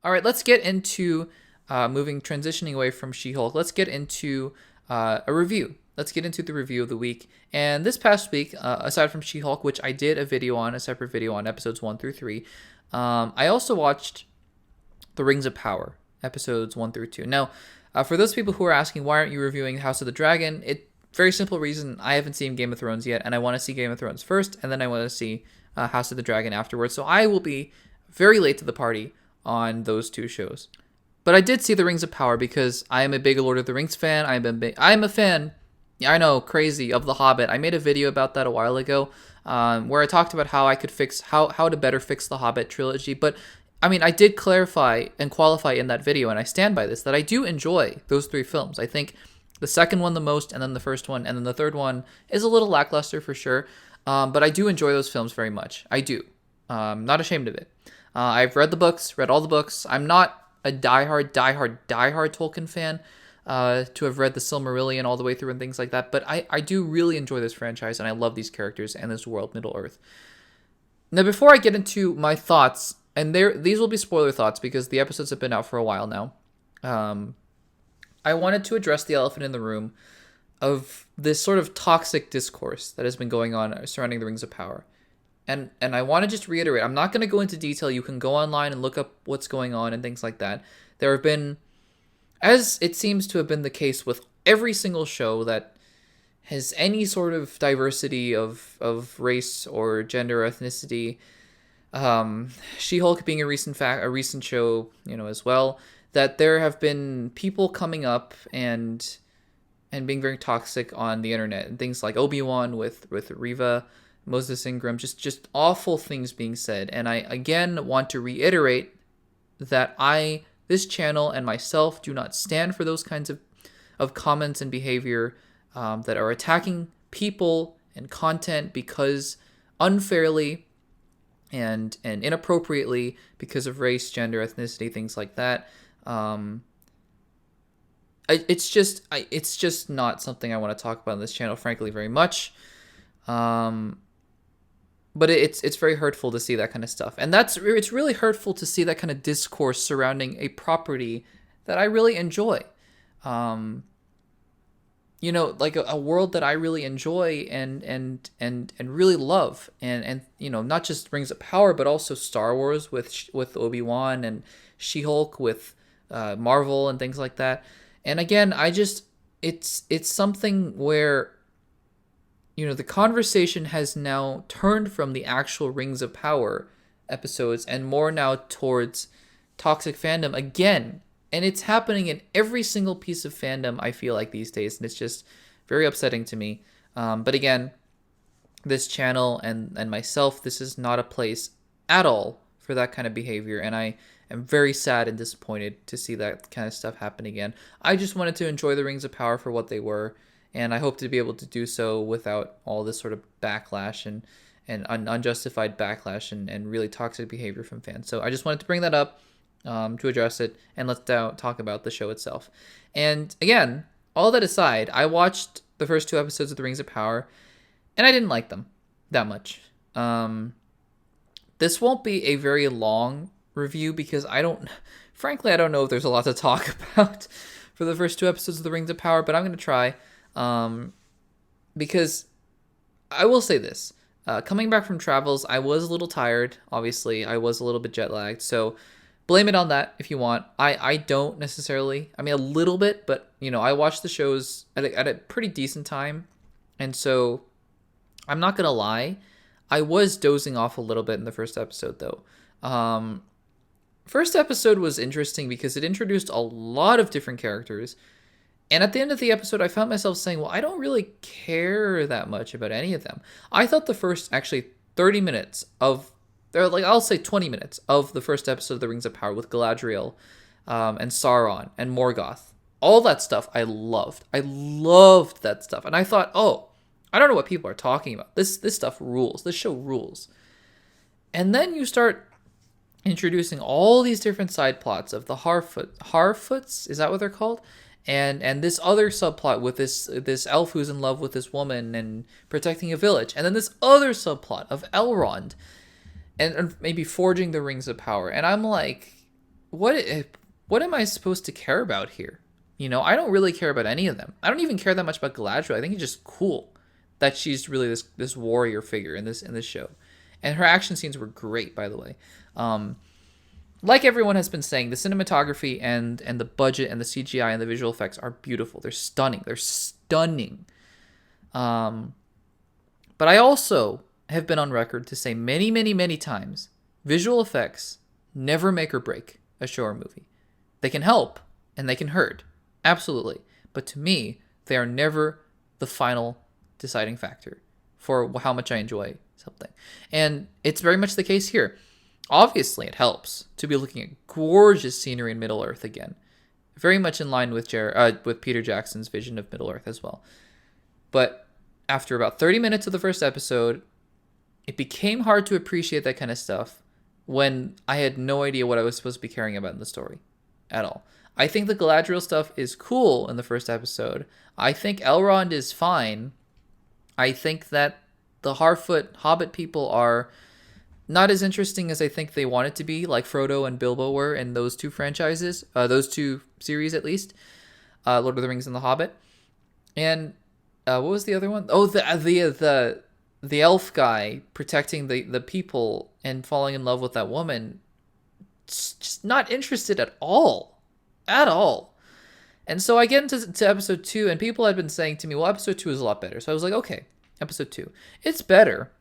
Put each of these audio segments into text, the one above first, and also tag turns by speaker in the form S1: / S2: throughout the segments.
S1: All right, let's get into transitioning away from She-Hulk. Let's get into a review. Let's get into the review of the week. And this past week, aside from She-Hulk, which I did a separate video on episodes 1 through 3, I also watched The Rings of Power, episodes 1 through 2. Now, for those people who are asking, why aren't you reviewing House of the Dragon? Very simple reason. I haven't seen Game of Thrones yet, and I want to see Game of Thrones first, and then I want to see House of the Dragon afterwards. So I will be very late to the party on those two shows. But I did see The Rings of Power because I am a big Lord of the Rings fan. I'm a fan, I know, crazy, of The Hobbit. I made a video about that a while ago where I talked about how I could how to better fix the Hobbit trilogy. But I mean, I did clarify and qualify in that video, and I stand by this, that I do enjoy those three films. I think the second one the most, and then the first one, and then the third one is a little lackluster for sure. But I do enjoy those films very much. I do. Not ashamed of it. I've read the books, read all the books. I'm not a diehard Tolkien fan to have read the Silmarillion all the way through and things like that. But I do really enjoy this franchise, and I love these characters and this world, Middle-earth. Now, before I get into my thoughts, and these will be spoiler thoughts because the episodes have been out for a while now, I wanted to address the elephant in the room of this sort of toxic discourse that has been going on surrounding the Rings of Power. And I want to just reiterate, I'm not going to go into detail. You can go online and look up what's going on and things like that. There have been, as it seems to have been the case with every single show that has any sort of diversity of race or gender or ethnicity, She-Hulk being a recent show, as well, that there have been people coming up and being very toxic on the internet, and things like Obi-Wan with Reva, Moses Ingram, just awful things being said. And I again want to reiterate that this channel and myself do not stand for those kinds of comments and behavior that are attacking people and content because unfairly and inappropriately because of race, gender, ethnicity, things like that. It's just not something I want to talk about on this channel, frankly, very much. But it's very hurtful to see that kind of stuff. And it's really hurtful to see that kind of discourse surrounding a property that I really enjoy. Like a world that I really enjoy and really love. And not just Rings of Power, but also Star Wars with Obi-Wan, and She-Hulk with Marvel and things like that. And again, it's something where the conversation has now turned from the actual Rings of Power episodes and more now towards toxic fandom again. And it's happening in every single piece of fandom, I feel like, these days. And it's just very upsetting to me. But again, this channel and myself, this is not a place at all for that kind of behavior. And I am very sad and disappointed to see that kind of stuff happen again. I just wanted to enjoy the Rings of Power for what they were. And I hope to be able to do so without all this sort of backlash and unjustified backlash and really toxic behavior from fans. So I just wanted to bring that up to address it, and let's talk about the show itself. And again, all that aside, I watched the first two episodes of The Rings of Power, and I didn't like them that much. This won't be a very long review because frankly, I don't know if there's a lot to talk about for the first two episodes of The Rings of Power, but I'm going to try. Because I will say this, coming back from travels, I was a little tired. Obviously, I was a little bit jet lagged. So blame it on that if you want. I don't necessarily. I mean, a little bit, but I watched the shows at a pretty decent time. And so I'm not going to lie. I was dozing off a little bit in the first episode though. First episode was interesting because it introduced a lot of different characters. And at the end of the episode, I found myself saying, well, I don't really care that much about any of them. I thought the first, actually, 30 minutes I'll say 20 minutes of the first episode of The Rings of Power with Galadriel and Sauron and Morgoth, all that stuff I loved. I loved that stuff. And I thought, oh, I don't know what people are talking about. This stuff rules. This show rules. And then you start introducing all these different side plots of the Harfoots, is that what they're called? And this other subplot with this elf who's in love with this woman and protecting a village. And then this other subplot of Elrond and maybe forging the Rings of Power. And I'm like, what what am I supposed to care about here? You know, I don't really care about any of them. I don't even care that much about Galadriel. I think it's just cool that she's really this warrior figure in this show, and her action scenes were great, by the way. Like everyone has been saying, the cinematography and the budget and the CGI and the visual effects are beautiful. They're stunning. They're stunning. But I also have been on record to say many, many, many times, visual effects never make or break a show or movie. They can help and they can hurt. Absolutely. But to me, they are never the final deciding factor for how much I enjoy something. And it's very much the case here. Obviously, it helps to be looking at gorgeous scenery in Middle-earth again. Very much in line with with Peter Jackson's vision of Middle-earth as well. But after about 30 minutes of the first episode, it became hard to appreciate that kind of stuff when I had no idea what I was supposed to be caring about in the story at all. I think the Galadriel stuff is cool in the first episode. I think Elrond is fine. I think that the Harfoot Hobbit people are not as interesting as I think they wanted to be, like Frodo and Bilbo were in those two franchises, those two series at least, Lord of the Rings and The Hobbit. And what was the other one? Oh, the elf guy protecting the people and falling in love with that woman. Just not interested at all. And so I get into episode 2, and people had been saying to me, well, episode 2 is a lot better. So I was like, okay, episode 2. It's better.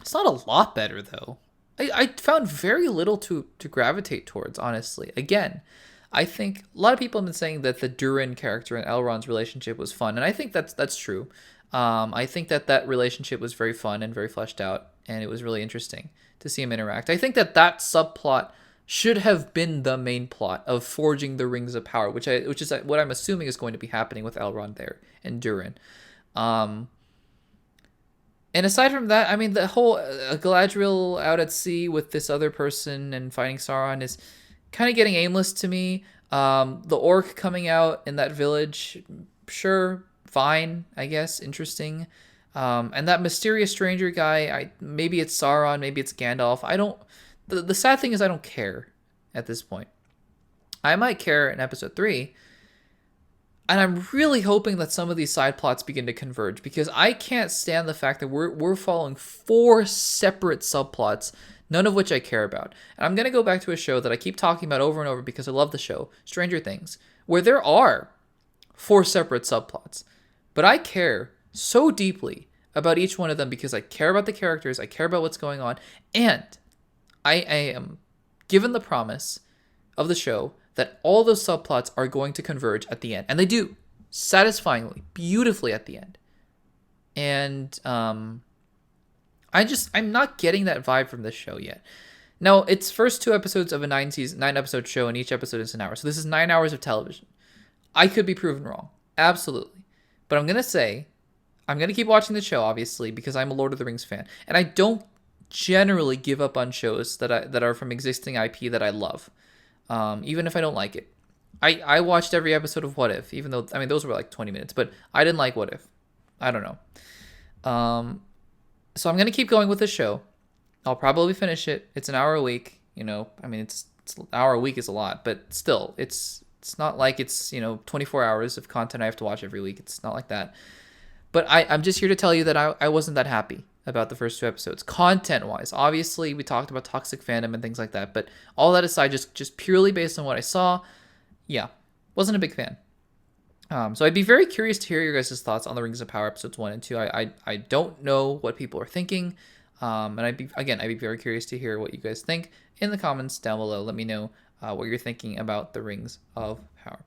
S1: It's not a lot better, though. I found very little to gravitate towards, honestly. Again, I think a lot of people have been saying that the Durin character and Elrond's relationship was fun, and I think that's true. I think that relationship was very fun and very fleshed out, and it was really interesting to see them interact. I think that subplot should have been the main plot of forging the Rings of Power, which is what I'm assuming is going to be happening with Elrond there and Durin. And aside from that, I mean, the whole Galadriel out at sea with this other person and fighting Sauron is kind of getting aimless to me. The orc coming out in that village, sure, fine, I guess, interesting. And that mysterious stranger guy, maybe it's Sauron, maybe it's Gandalf. The sad thing is I don't care at this point. I might care in episode 3. And I'm really hoping that some of these side plots begin to converge, because I can't stand the fact that we're following 4 separate subplots, none of which I care about. And I'm going to go back to a show that I keep talking about over and over because I love the show, Stranger Things, where there are 4 separate subplots. But I care so deeply about each one of them because I care about the characters, I care about what's going on, and I am given the promise of the show that all those subplots are going to converge at the end. And they do, satisfyingly, beautifully at the end. And I'm not getting that vibe from this show yet. Now, it's first 2 episodes of a 9-episode show, and each episode is an hour. So this is 9 hours of television. I could be proven wrong. Absolutely. But I'm going to keep watching the show, obviously, because I'm a Lord of the Rings fan. And I don't generally give up on shows that are from existing IP that I love. Even if I don't like it. I watched every episode of What If, even though, I mean, those were like 20 minutes, but I didn't like What If. I don't know. So I'm going to keep going with the show. I'll probably finish it. It's an hour a week, you know. I mean, it's an hour a week is a lot, but still, it's not like it's, 24 hours of content I have to watch every week. It's not like that. But I'm just here to tell you that I wasn't that happy about the first 2 episodes. Content-wise, obviously, we talked about toxic fandom and things like that, but all that aside, just purely based on what I saw, yeah, wasn't a big fan. So I'd be very curious to hear your guys' thoughts on the Rings of Power episodes 1 and 2. I don't know what people are thinking, and I'd be very curious to hear what you guys think in the comments down below. Let me know what you're thinking about the Rings of Power.